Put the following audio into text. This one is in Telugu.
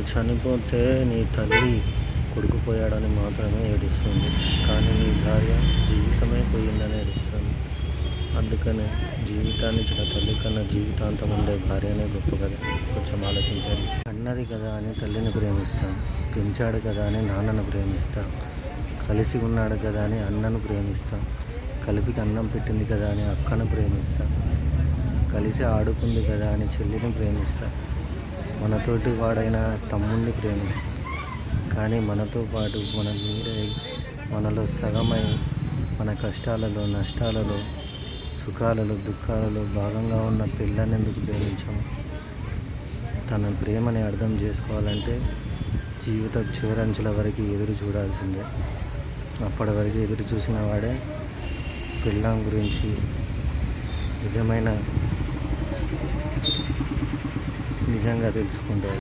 నీవు చనిపోతే నీ తల్లి కొడుకు పోయాడని మాత్రమే ఏడుస్తుంది, కానీ నీ భార్య జీవితమే పోయిందని ఏడుస్తుంది. అందుకనే జీవితాన్ని ఇచ్చిన తల్లి కన్నా జీవితాంతం ఉండే భార్యనే గొప్ప కదా. కొంచెం ఆలోచించండి. అన్నది కదా అని తల్లిని ప్రేమిస్తాం, పెంచాడు కదా అని నాన్నను ప్రేమిస్తాం, కలిసి ఉన్నాడు కదా అని అన్నను ప్రేమిస్తాం, కలిపికి అన్నం పెట్టింది కదా అని అక్కను ప్రేమిస్తాం, కలిసి ఆడుకుంది కదా అని చెల్లిని ప్రేమిస్తాం, మనతోటి వాడైన తమ్ముడిని ప్రేమిస్తాం. కానీ మనతో పాటు మన నీడై మనలో సగమై మన కష్టాలలో నష్టాలలో సుఖాలలో దుఃఖాలలో భాగంగా ఉన్న పిల్లని ఎందుకు ప్రేమించాము? తన ప్రేమని అర్థం చేసుకోవాలంటే జీవిత చివరంచుల వరకు ఎదురు చూడాల్సిందే. అప్పటి వరకు ఎదురు చూసిన వాడే పిల్లం గురించి నిజంగా తెలుసుకుంటాడు.